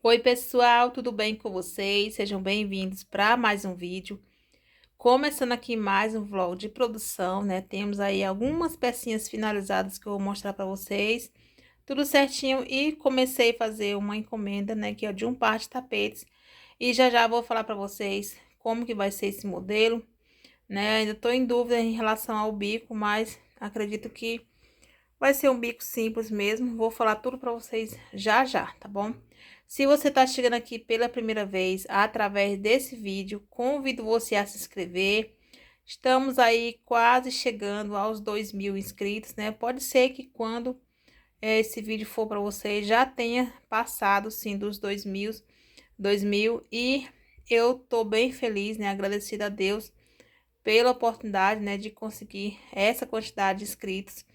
Oi pessoal, tudo bem com vocês? Sejam bem-vindos para mais um vídeo. Começando aqui mais um vlog de produção, né? Temos aí algumas pecinhas finalizadas que eu vou mostrar para vocês. Tudo certinho e comecei a fazer uma encomenda, né? Que é de um par de tapetes. E já já vou falar para vocês como que vai ser esse modelo, né? Ainda tô em dúvida em relação ao bico, mas acredito que vai ser um bico simples mesmo. Vou falar tudo para vocês já já, tá bom? Se você tá chegando aqui pela primeira vez através desse vídeo, convido você a se inscrever. Estamos aí quase chegando aos 2.000 inscritos, né? Pode ser que quando esse vídeo for para vocês já tenha passado sim dos 2.000 e eu tô bem feliz, né? Agradecida a Deus pela oportunidade, né, de conseguir essa quantidade de inscritos.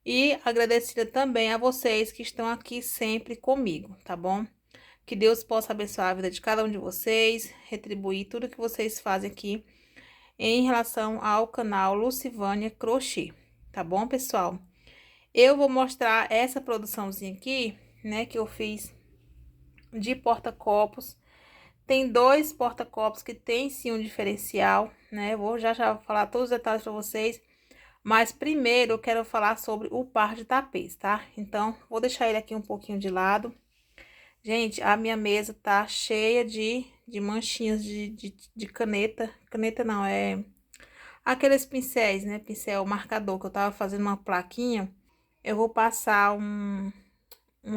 E agradecida também a vocês que estão aqui sempre comigo, tá bom? Que Deus possa abençoar a vida de cada um de vocês, retribuir tudo que vocês fazem aqui em relação ao canal Lucivânia Crochê, tá bom, pessoal? Eu vou mostrar essa produçãozinha aqui, né, que eu fiz de porta-copos. Tem dois porta-copos que tem sim um diferencial, né? Vou já falar todos os detalhes para vocês. Mas primeiro eu quero falar sobre o par de tapês, tá? Então, vou deixar ele aqui um pouquinho de lado. Gente, a minha mesa tá cheia de manchinhas de caneta. Caneta não, é aqueles pincéis, né? Pincel marcador, que eu tava fazendo uma plaquinha. Eu vou passar um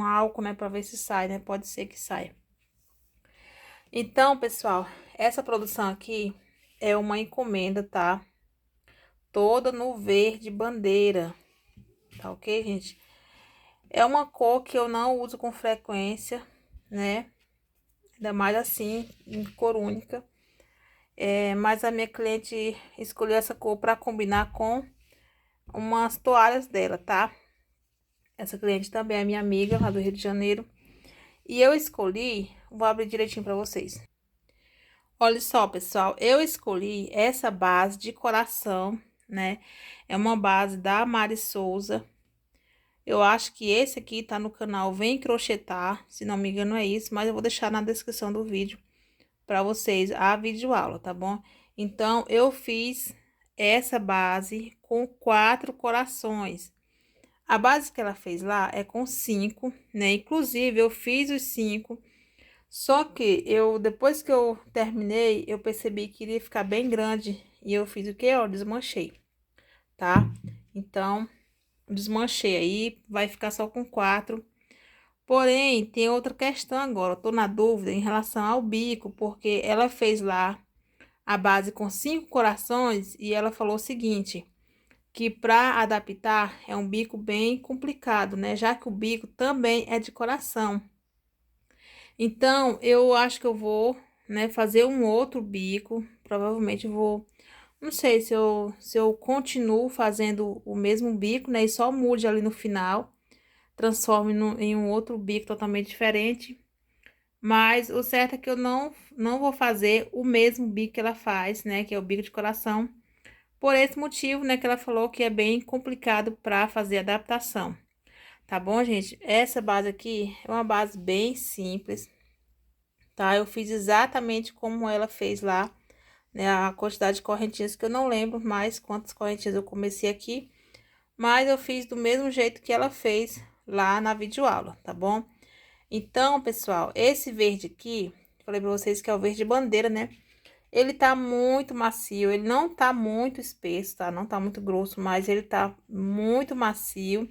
álcool, né? Pra ver se sai, né? Pode ser que saia. Então, pessoal, essa produção aqui é uma encomenda, tá? Toda no verde bandeira, tá ok, gente? É uma cor que eu não uso com frequência, né? Ainda mais assim, em cor única. Mas a minha cliente escolheu essa cor para combinar com umas toalhas dela, tá? Essa cliente também é minha amiga lá do Rio de Janeiro. E eu escolhi, vou abrir direitinho para vocês. Olha só, pessoal, eu escolhi essa base de coração, né? É uma base da Mari Souza. Eu acho que esse aqui tá no canal Vem Crochetar, se não me engano é isso, mas eu vou deixar na descrição do vídeo para vocês a videoaula, tá bom? Então, eu fiz essa base com 4 corações. A base que ela fez lá é com 5, né? Inclusive, eu fiz os 5, só que depois que eu terminei, eu percebi que iria ficar bem grande e eu fiz o que? Ó, desmanchei, tá? Então, desmanchei aí, vai ficar só com 4. Porém, tem outra questão agora, eu tô na dúvida em relação ao bico, porque ela fez lá a base com 5 corações e ela falou o seguinte, que para adaptar é um bico bem complicado, né? Já que o bico também é de coração. Então, eu acho que eu vou, né, fazer um outro bico, provavelmente vou, não sei se eu continuo fazendo o mesmo bico, né, e só mude ali no final, transforme em um outro bico totalmente diferente. Mas o certo é que eu não vou fazer o mesmo bico que ela faz, né? Que é o bico de coração. Por esse motivo, né? Que ela falou que é bem complicado para fazer adaptação. Tá bom, gente? Essa base aqui é uma base bem simples, tá? Eu fiz exatamente como ela fez lá, né? A quantidade de correntinhas que eu não lembro mais quantas correntinhas eu comecei aqui. Mas eu fiz do mesmo jeito que ela fez lá na videoaula, tá bom? Então, pessoal, esse verde aqui, falei pra vocês que é o verde bandeira, né? Ele tá muito macio, ele não tá muito espesso, tá? Não tá muito grosso, mas ele tá muito macio.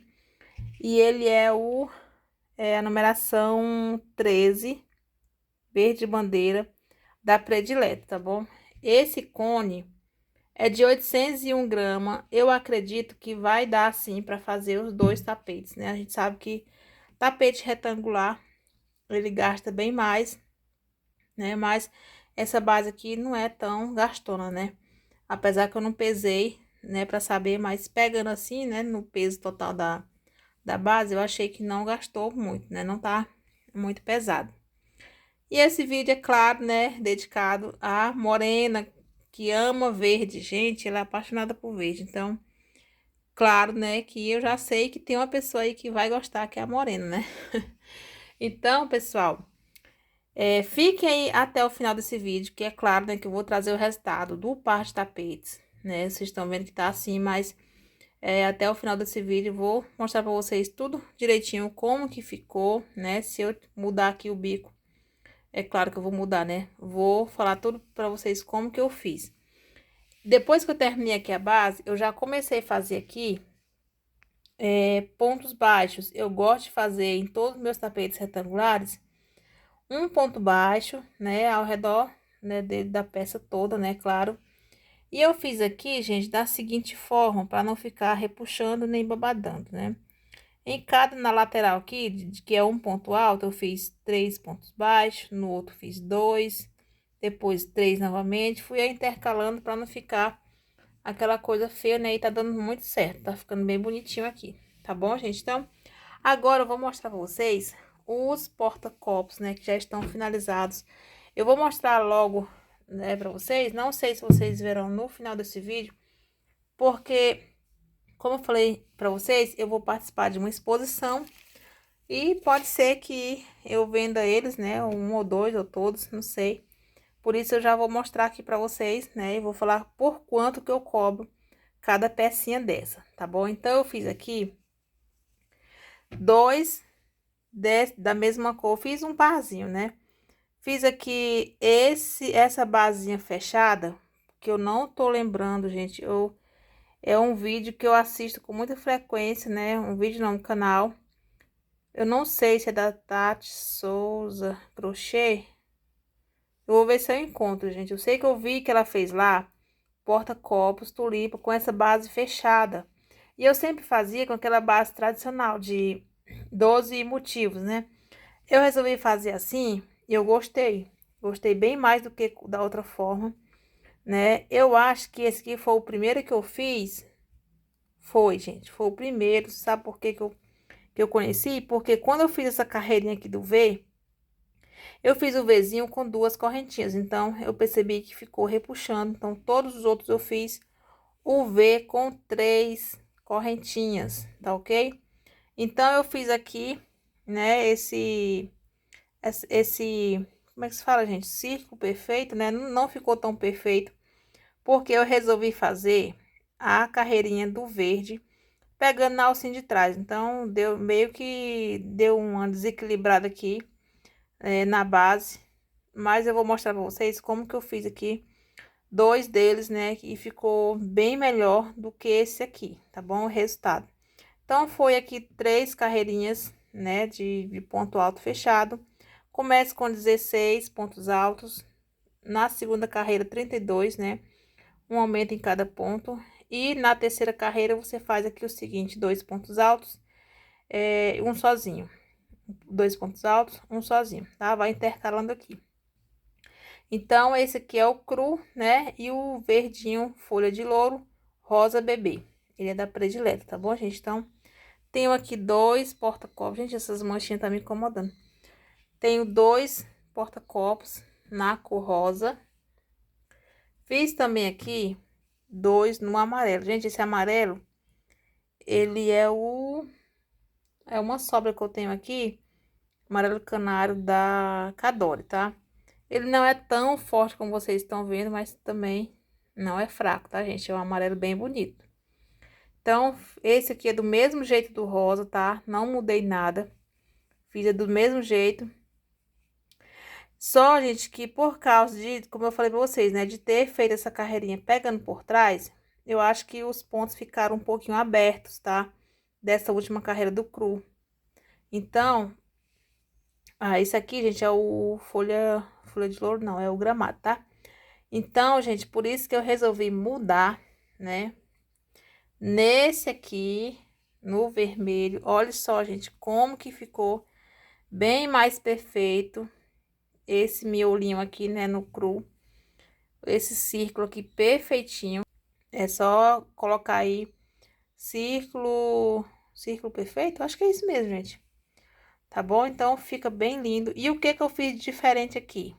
E ele é a numeração 13, verde bandeira, da Predileta, tá bom? Esse cone é de 801 gramas. Eu acredito que vai dar, sim, pra fazer os dois tapetes, né? A gente sabe que tapete retangular ele gasta bem mais, né? Mas essa base aqui não é tão gastona, né? Apesar que eu não pesei, né, pra saber, mas pegando assim, né, no peso total da base, eu achei que não gastou muito, né? Não tá muito pesado. E esse vídeo, é claro, né, dedicado à Morena, que ama verde. Gente, ela é apaixonada por verde. Então, claro, né, que eu já sei que tem uma pessoa aí que vai gostar, que é a Morena, né? Então, pessoal, Fiquem aí até o final desse vídeo, que é claro, né, que eu vou trazer o resultado do par de tapetes, né? Vocês estão vendo que tá assim, mas até o final desse vídeo eu vou mostrar pra vocês tudo direitinho como que ficou, né? Se eu mudar aqui o bico, é claro que eu vou mudar, né? Vou falar tudo pra vocês como que eu fiz. Depois que eu terminei aqui a base, eu já comecei a fazer aqui pontos baixos. Eu gosto de fazer em todos os meus tapetes retangulares um ponto baixo, né, ao redor, né, da peça toda, né, claro. E eu fiz aqui, gente, da seguinte forma, para não ficar repuxando nem babadando, né. Em cada, na lateral aqui, que é um ponto alto, eu fiz 3 pontos baixos, no outro fiz 2, depois 3 novamente, fui intercalando para não ficar aquela coisa feia, né, e tá dando muito certo, tá ficando bem bonitinho aqui, tá bom, gente? Então, agora eu vou mostrar pra vocês os porta-copos, né, que já estão finalizados. Eu vou mostrar logo, né, pra vocês. Não sei se vocês verão no final desse vídeo, porque, como eu falei pra vocês, eu vou participar de uma exposição e pode ser que eu venda eles, né, um ou dois ou todos, não sei. Por isso eu já vou mostrar aqui pra vocês, né, e vou falar por quanto que eu cobro cada pecinha dessa, tá bom? Então, eu fiz aqui dois da mesma cor, fiz um parzinho, né? Fiz aqui essa basinha fechada, que eu não tô lembrando, gente. É um vídeo que eu assisto com muita frequência, né? Um vídeo não, um canal. Eu não sei se é da Tati Souza Crochê. Eu vou ver se eu encontro, gente. Eu sei que eu vi que ela fez lá porta-copos tulipa com essa base fechada. E eu sempre fazia com aquela base tradicional de 12 motivos, né? Eu resolvi fazer assim e eu gostei. Gostei bem mais do que da outra forma, né? Eu acho que esse aqui foi o primeiro que eu fiz. Foi, gente, foi o primeiro. Sabe por que eu conheci? Porque quando eu fiz essa carreirinha aqui do V, eu fiz o Vzinho com duas correntinhas. Então, eu percebi que ficou repuxando. Então, todos os outros eu fiz o V com 3 correntinhas, tá ok? Então, eu fiz aqui, né, como é que se fala, gente? Círculo perfeito, né? Não ficou tão perfeito, porque eu resolvi fazer a carreirinha do verde, pegando na alcinha de trás. Então, deu meio que deu uma desequilibrada aqui, na base. Mas eu vou mostrar pra vocês como que eu fiz aqui dois deles, né? E ficou bem melhor do que esse aqui, tá bom? O resultado. Então, foi aqui 3 carreirinhas, né? De ponto alto fechado. Começa com 16 pontos altos. Na segunda carreira, 32, né? Um aumento em cada ponto. E na terceira carreira, você faz aqui o seguinte: 2 pontos altos, um sozinho. 2 pontos altos, um sozinho, tá? Vai intercalando aqui. Então, esse aqui é o cru, né? E o verdinho, folha de louro, rosa bebê. Ele é da predileta, tá bom, gente? Então, tenho aqui 2 porta-copos. Gente, essas manchinhas tá me incomodando. Tenho 2 porta-copos na cor rosa. Fiz também aqui 2 no amarelo. Gente, esse amarelo, ele é uma sobra que eu tenho aqui, amarelo canário da Cadore, tá? Ele não é tão forte como vocês estão vendo, mas também não é fraco, tá, gente? É um amarelo bem bonito. Então, esse aqui é do mesmo jeito do rosa, tá? Não mudei nada. Fiz do mesmo jeito. Só, gente, que por causa de, como eu falei pra vocês, né? De ter feito essa carreirinha pegando por trás, eu acho que os pontos ficaram um pouquinho abertos, tá? Dessa última carreira do cru. Então, esse aqui, gente, é o folha de louro, não, é o gramado, tá? Então, gente, por isso que eu resolvi mudar, né? Nesse aqui, no vermelho, olha só, gente, como que ficou bem mais perfeito esse miolinho aqui, né, no cru. Esse círculo aqui perfeitinho. É só colocar aí círculo perfeito. Acho que é isso mesmo, gente. Tá bom? Então, fica bem lindo. E o que que eu fiz de diferente aqui?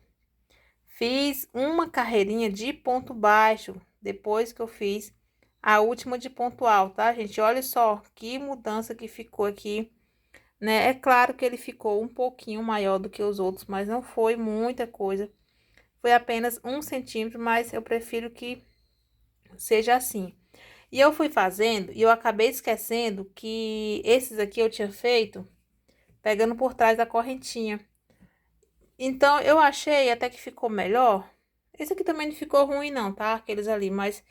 Fiz uma carreirinha de ponto baixo, depois que eu fiz a última de ponto alto, tá, gente? Olha só que mudança que ficou aqui né? É claro que ele ficou um pouquinho maior do que os outros, mas não foi muita coisa. Foi apenas 1 centímetro, mas eu prefiro que seja assim. E eu fui fazendo e eu acabei esquecendo que esses aqui eu tinha feito pegando por trás da correntinha. Então, eu achei até que ficou melhor. Esse aqui também não ficou ruim não, tá? Aqueles ali, mas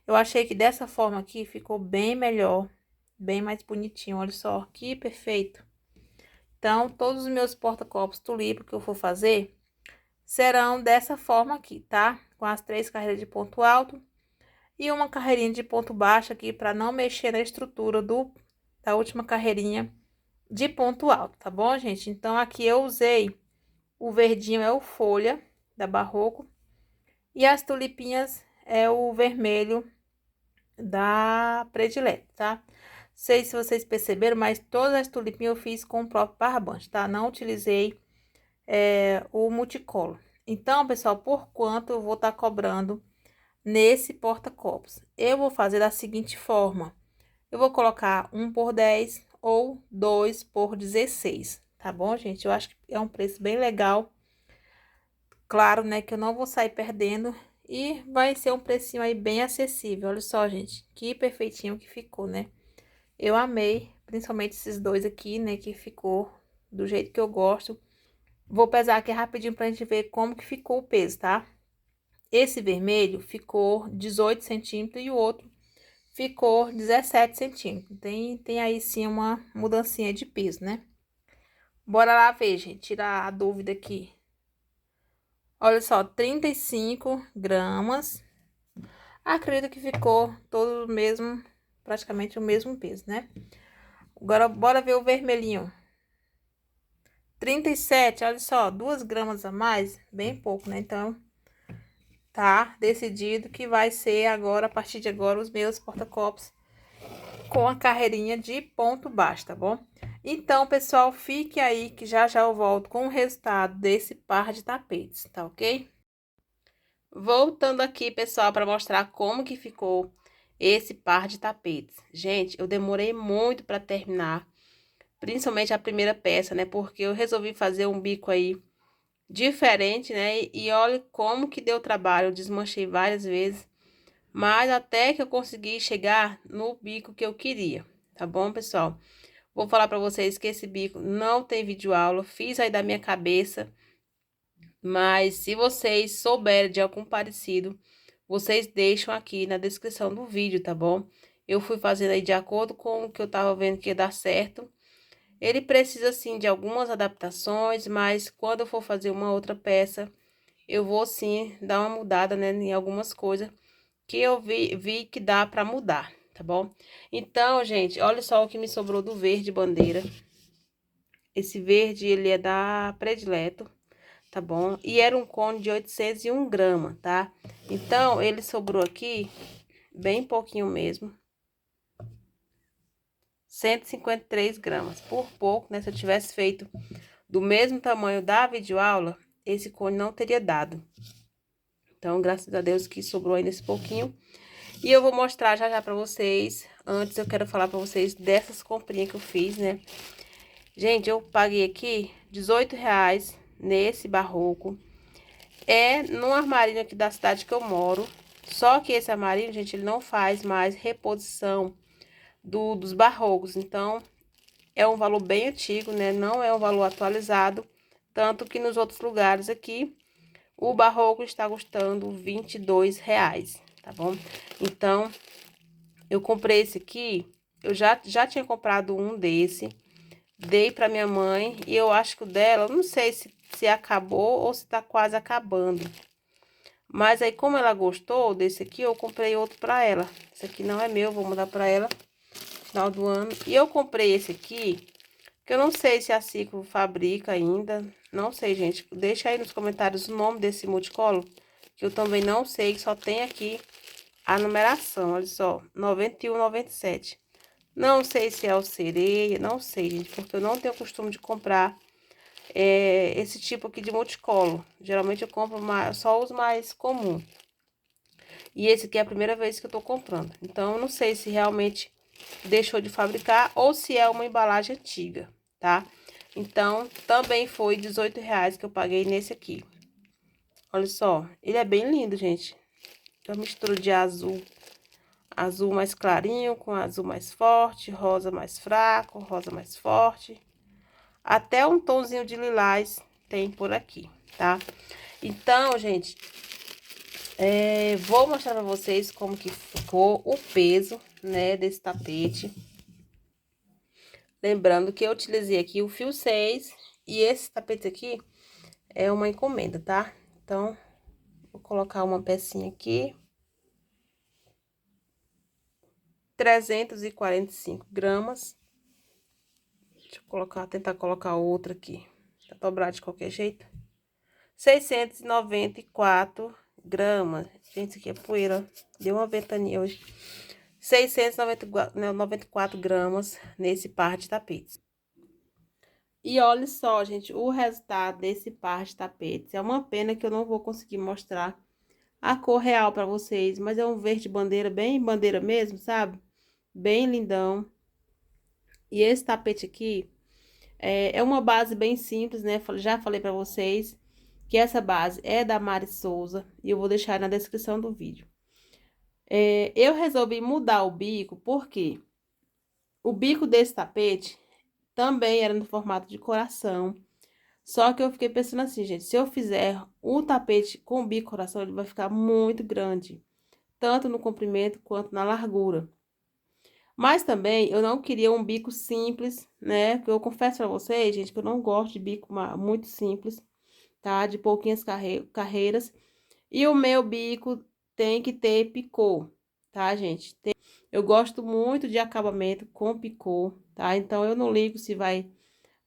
eu achei que dessa forma aqui ficou bem melhor. Bem mais bonitinho, olha só, que perfeito. Então, todos os meus porta-copos tulipa que eu for fazer serão dessa forma aqui, tá? Com as 3 carreiras de ponto alto e uma carreirinha de ponto baixo aqui para não mexer na estrutura da última carreirinha de ponto alto, tá bom, gente? Então, aqui eu usei o verdinho é o folha da Barroco e as tulipinhas é o vermelho da Predileto, tá? Sei se vocês perceberam, mas todas as tulipinhas eu fiz com o próprio barbante, tá? Não utilizei o multicolor. Então, pessoal, por quanto eu vou estar cobrando nesse porta-copos? Eu vou fazer da seguinte forma. Eu vou colocar 1 por 10 ou 2 por 16, tá bom, gente? Eu acho que é um preço bem legal. Claro, né, que eu não vou sair perdendo e vai ser um precinho aí bem acessível. Olha só, gente, que perfeitinho que ficou, né? Eu amei, principalmente esses dois aqui, né, que ficou do jeito que eu gosto. Vou pesar aqui rapidinho pra gente ver como que ficou o peso, tá? Esse vermelho ficou 18 centímetros e o outro ficou 17 centímetros. Tem aí sim uma mudancinha de peso, né? Bora lá ver, gente, tirar a dúvida aqui. Olha só, 35 gramas. Acredito que ficou todo o mesmo, praticamente o mesmo peso, né? Agora, bora ver o vermelhinho. 37, olha só, 2 gramas a mais, bem pouco, né? Então, tá decidido que vai ser agora, a partir de agora, os meus porta-copos com a carreirinha de ponto baixo, tá bom? Então, pessoal, fique aí que já já eu volto com o resultado desse par de tapetes, tá ok? Voltando aqui, pessoal, para mostrar como que ficou esse par de tapetes. Gente, eu demorei muito para terminar, principalmente a primeira peça, né? Porque eu resolvi fazer um bico aí diferente, né? E olha como que deu trabalho, eu desmanchei várias vezes, mas até que eu consegui chegar no bico que eu queria, tá bom, pessoal? Vou falar para vocês que esse bico não tem vídeo aula, fiz aí da minha cabeça, mas se vocês souberem de algum parecido, vocês deixam aqui na descrição do vídeo, tá bom? Eu fui fazendo aí de acordo com o que eu tava vendo que ia dar certo. Ele precisa, sim, de algumas adaptações, mas quando eu for fazer uma outra peça, eu vou, sim, dar uma mudada, né, em algumas coisas que eu vi que dá pra mudar, tá bom? Então, gente, olha só o que me sobrou do verde bandeira. Esse verde, ele é da Predileto, tá bom? E era um cone de 801 gramas, tá? Então, ele sobrou aqui bem pouquinho mesmo. 153 gramas, por pouco, né? Se eu tivesse feito do mesmo tamanho da videoaula, esse cone não teria dado. Então, graças a Deus que sobrou aí nesse pouquinho. E eu vou mostrar já já pra vocês. Antes, eu quero falar pra vocês dessas comprinhas que eu fiz, né? Gente, eu paguei aqui R$18 nesse Barroco. É num armarinho aqui da cidade que eu moro. Só que esse armarinho, gente, ele não faz mais reposição dos barrocos. Então, é um valor bem antigo, né? Não é um valor atualizado. Tanto que nos outros lugares aqui, o barroco está custando R$22, tá bom? Então, eu comprei esse aqui. Eu já tinha comprado um desse. Dei pra minha mãe. E eu acho que o dela, eu não sei se acabou ou se tá quase acabando. Mas aí, como ela gostou desse aqui, eu comprei outro pra ela. Esse aqui não é meu, vou mandar pra ela no final do ano. E eu comprei esse aqui, que eu não sei se a Ciclo fabrica ainda. Não sei, gente. Deixa aí nos comentários o nome desse multicolor, que eu também não sei, que só tem aqui a numeração, olha só, 91, 97. Não sei se é o sereia, não sei, gente, porque eu não tenho costume de comprar esse tipo aqui de multicolor. Geralmente eu compro só os mais comuns. E esse aqui é a primeira vez que eu tô comprando. Então, eu não sei se realmente deixou de fabricar ou se é uma embalagem antiga. tá? Então, também foi R$18 que eu paguei nesse aqui. Olha só, ele é bem lindo, gente. Então, mistura de azul mais clarinho com azul mais forte, rosa mais fraco, rosa mais forte. Até um tonzinho de lilás tem por aqui, tá? Então, gente, vou mostrar pra vocês como que ficou o peso, né, desse tapete. Lembrando que eu utilizei aqui o fio 6 e esse tapete aqui é uma encomenda, tá? Então, vou colocar uma pecinha aqui. 345 gramas. Deixa eu colocar, tentar colocar outra aqui. Tá dobrar de qualquer jeito. 694 gramas. Gente, isso aqui é poeira. Deu uma ventania hoje. 694 gramas nesse par de tapetes. E olha só, gente, o resultado desse par de tapetes. É uma pena que eu não vou conseguir mostrar a cor real para vocês, mas é um verde bandeira, bem bandeira mesmo, sabe? Bem lindão. E esse tapete aqui é uma base bem simples, né? Já falei para vocês que essa base é da Mari Souza e eu vou deixar na descrição do vídeo. Eu resolvi mudar o bico porque o bico desse tapete também era no formato de coração. Só que eu fiquei pensando assim, gente, se eu fizer o tapete com bico coração, ele vai ficar muito grande, tanto no comprimento quanto na largura. Mas também eu não queria um bico simples, né? Que eu confesso pra vocês, gente, que eu não gosto de bico muito simples, tá? De pouquinhas carreiras. E o meu bico tem que ter picô, tá, gente? Eu gosto muito de acabamento com picô, tá? Então, eu não ligo se vai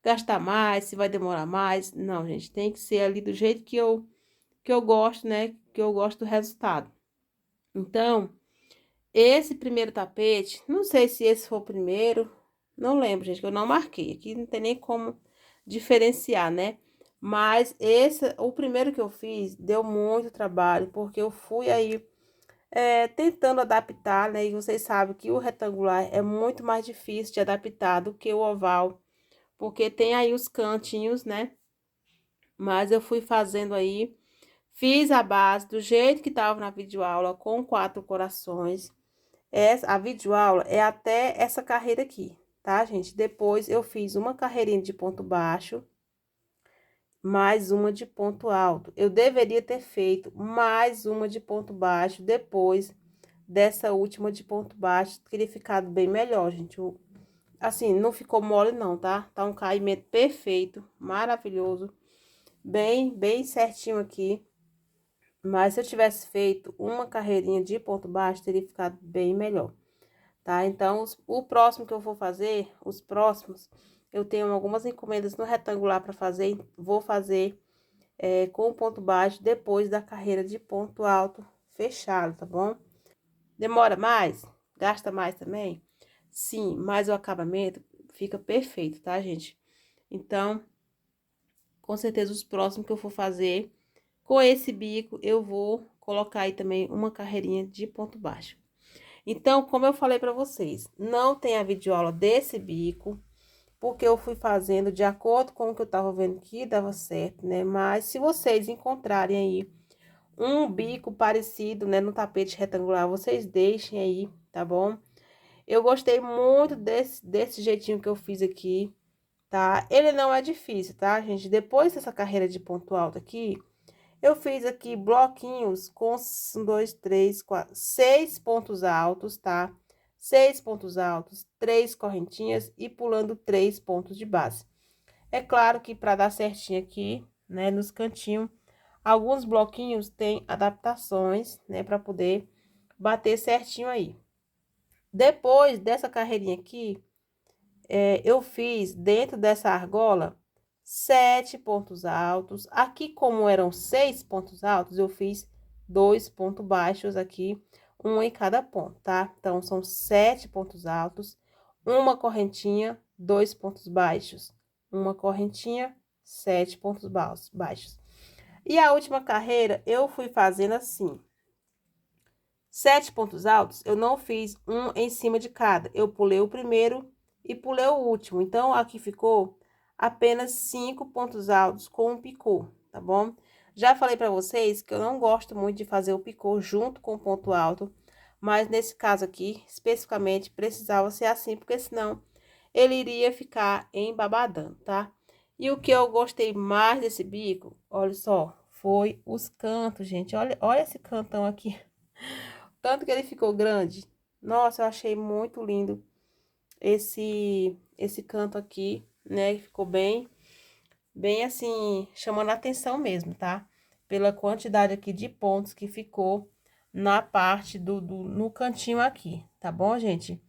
gastar mais, se vai demorar mais. Não, gente, tem que ser ali do jeito que eu gosto, né? Que eu gosto do resultado. Então, esse primeiro tapete, não sei se esse foi o primeiro, não lembro, gente, que eu não marquei. Aqui não tem nem como diferenciar, né? Mas o primeiro que eu fiz, deu muito trabalho, porque eu fui aí tentando adaptar, né? E vocês sabem que o retangular é muito mais difícil de adaptar do que o oval, porque tem aí os cantinhos, né? Mas eu fui fazendo aí, fiz a base do jeito que tava na videoaula, com 4 corações. A videoaula é até essa carreira aqui, tá, gente? Depois eu fiz uma carreirinha de ponto baixo, mais uma de ponto alto. Eu deveria ter feito mais uma de ponto baixo depois dessa última de ponto baixo, teria ficado bem melhor, gente. Assim, não ficou mole não, tá? Tá um caimento perfeito, maravilhoso, bem certinho aqui. Mas se eu tivesse feito uma carreirinha de ponto baixo, teria ficado bem melhor, tá? Então, o próximo que eu vou fazer, os próximos, eu tenho algumas encomendas no retangular para fazer, vou fazer com ponto baixo depois da carreira de ponto alto fechado, tá bom? Demora mais? Gasta mais também? Sim, mas o acabamento fica perfeito, tá, gente? Então, com certeza, os próximos que eu for fazer com esse bico, eu vou colocar aí também uma carreirinha de ponto baixo. Então, como eu falei pra vocês, não tem a videoaula desse bico, porque eu fui fazendo de acordo com o que eu tava vendo que dava certo, né? Mas se vocês encontrarem aí um bico parecido, né, no tapete retangular, vocês deixem aí, tá bom? Eu gostei muito desse jeitinho que eu fiz aqui, tá? Ele não é difícil, tá, gente? Depois dessa carreira de ponto alto aqui, eu fiz aqui bloquinhos com 1, 2, 3, 4, 6 pontos altos, tá? 6 pontos altos, 3 correntinhas e pulando 3 pontos de base. É claro que para dar certinho aqui, né, nos cantinhos, alguns bloquinhos têm adaptações, né, para poder bater certinho aí. Depois dessa carreirinha aqui, eu fiz dentro dessa argola 7 pontos altos. Aqui, como eram 6 pontos altos, eu fiz 2 pontos baixos aqui, um em cada ponto, tá? Então, são 7 pontos altos, uma correntinha, 2 pontos baixos, uma correntinha, 7 pontos baixos. E a última carreira, eu fui fazendo assim. 7 pontos altos, eu não fiz um em cima de cada. Eu pulei o primeiro e pulei o último. Então, aqui ficou apenas 5 pontos altos com um picô, tá bom? Já falei pra vocês que eu não gosto muito de fazer o picô junto com o ponto alto, mas nesse caso aqui, especificamente, precisava ser assim, porque senão ele iria ficar embabadando, tá? E o que eu gostei mais desse bico, olha só, foi os cantos, gente. Olha esse cantão aqui. Tanto que ele ficou grande. Nossa, eu achei muito lindo esse canto aqui, né? Ficou bem assim, chamando a atenção mesmo, tá? Pela quantidade aqui de pontos que ficou na parte no cantinho aqui, tá bom, gente?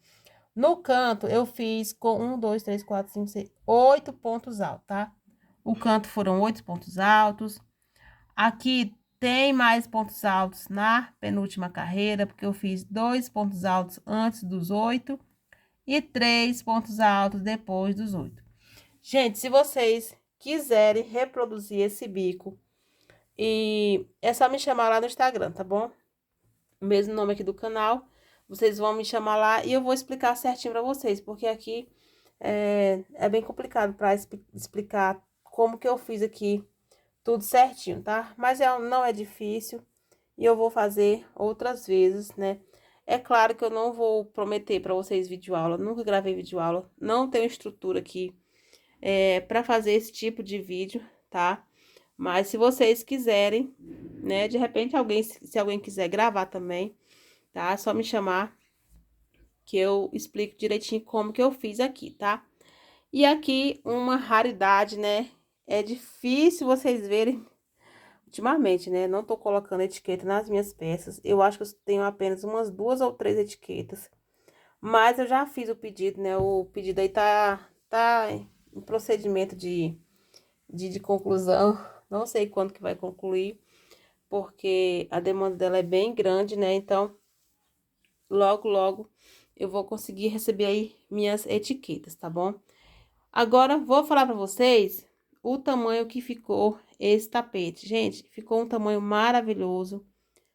No canto, eu fiz com 1, 2, 3, 4, 5, 6, 8 pontos altos, tá? O canto foram 8 pontos altos. Aqui tem mais pontos altos na penúltima carreira, porque eu fiz 2 pontos altos antes dos 8 e 3 pontos altos depois dos 8. Gente, se vocês quiserem reproduzir esse bico, e é só me chamar lá no Instagram, tá bom? O mesmo nome aqui do canal. Vocês vão me chamar lá e eu vou explicar certinho pra vocês, porque aqui é bem complicado pra explicar como que eu fiz aqui tudo certinho, tá? Mas não é difícil e eu vou fazer outras vezes, né? É claro que eu não vou prometer pra vocês videoaula, nunca gravei videoaula, não tenho estrutura aqui pra fazer esse tipo de vídeo, tá? Mas se vocês quiserem, né, de repente se alguém quiser gravar também, tá? É só me chamar que eu explico direitinho como que eu fiz aqui, tá? E aqui uma raridade, né? É difícil vocês verem ultimamente, né? Não tô colocando etiqueta nas minhas peças. Eu acho que eu tenho apenas umas 2 ou 3 etiquetas. Mas eu já fiz o pedido, né? O pedido aí tá em procedimento de conclusão. Não sei quando que vai concluir, porque a demanda dela é bem grande, né? Então, logo eu vou conseguir receber aí minhas etiquetas, tá bom? Agora, vou falar pra vocês o tamanho que ficou esse tapete. Gente, ficou um tamanho maravilhoso.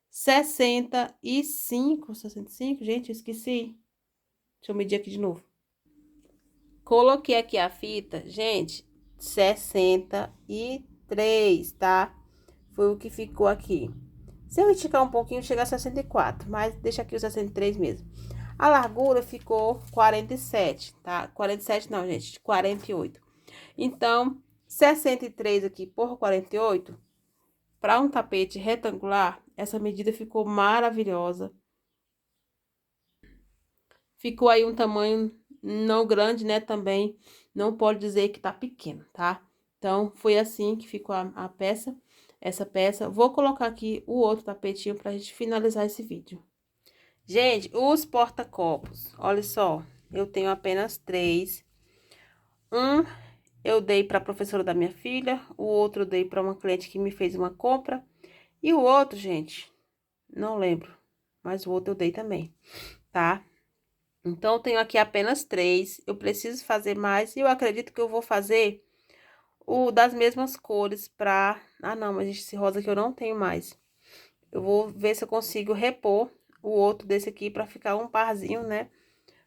65, 65, gente, eu esqueci. Deixa eu medir aqui de novo. Coloquei aqui a fita, gente, 63, tá? Foi o que ficou aqui. Se eu esticar um pouquinho, chega a 64, mas deixa aqui o 63 mesmo. A largura ficou 47, tá? 47 não, gente, 48. Então, 63 aqui por 48, para um tapete retangular, essa medida ficou maravilhosa. Ficou aí um tamanho não grande, né? Também não pode dizer que tá pequeno, tá? Então, foi assim que ficou a peça, essa peça. Vou colocar aqui o outro tapetinho pra gente finalizar esse vídeo. Gente, os porta-copos, olha só, eu tenho apenas 3. Um eu dei para a professora da minha filha, o outro eu dei para uma cliente que me fez uma compra, e o outro, gente, não lembro, mas o outro eu dei também, tá? Então, eu tenho aqui apenas 3, eu preciso fazer mais, e eu acredito que eu vou fazer o das mesmas cores pra... Ah, não, mas esse rosa aqui eu não tenho mais. Eu vou ver se eu consigo repor o outro desse aqui pra ficar um parzinho, né?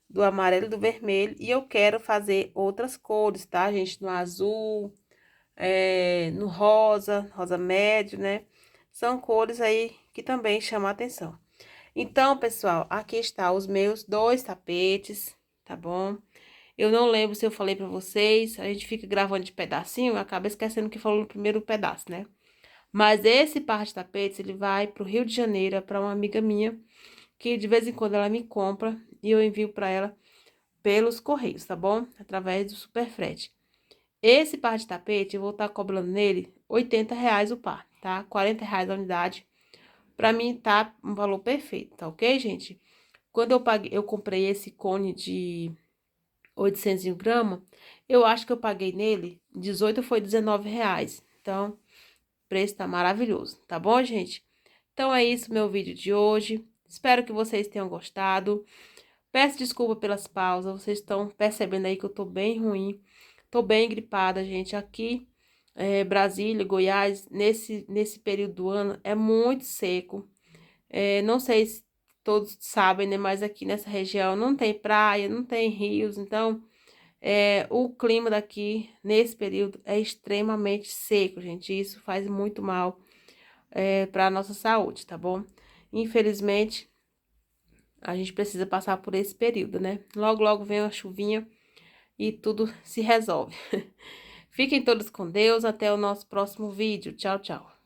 Do amarelo e do vermelho. E eu quero fazer outras cores, tá, gente? No azul, no rosa, rosa médio, né? São cores aí que também chamam a atenção. Então, pessoal, aqui está os meus 2 tapetes, tá bom? Eu não lembro se eu falei pra vocês, a gente fica gravando de pedacinho, acaba esquecendo que falou no primeiro pedaço, né? Mas esse par de tapetes, ele vai pro Rio de Janeiro, para uma amiga minha, que de vez em quando ela me compra e eu envio para ela pelos correios, tá bom? Através do Superfrete. Esse par de tapete, eu vou estar cobrando nele R$ 80 o par, tá? R$ 40 a unidade. Pra mim, tá um valor perfeito, tá ok, gente? Quando eu comprei esse cone de 800 gramas, eu acho que eu paguei nele 18 ou foi R$ 19. Então, o preço tá maravilhoso, tá bom, gente? Então, é isso meu vídeo de hoje. Espero que vocês tenham gostado. Peço desculpa pelas pausas, vocês estão percebendo aí que eu tô bem ruim. Tô bem gripada, gente. Aqui, Brasília, Goiás, nesse período do ano, é muito seco. Não sei se todos sabem, né? Mas aqui nessa região não tem praia, não tem rios, então O clima daqui, nesse período, é extremamente seco, gente. Isso faz muito mal para a nossa saúde, tá bom? Infelizmente, a gente precisa passar por esse período, né? Logo, logo vem uma chuvinha e tudo se resolve. Fiquem todos com Deus. Até o nosso próximo vídeo. Tchau, tchau.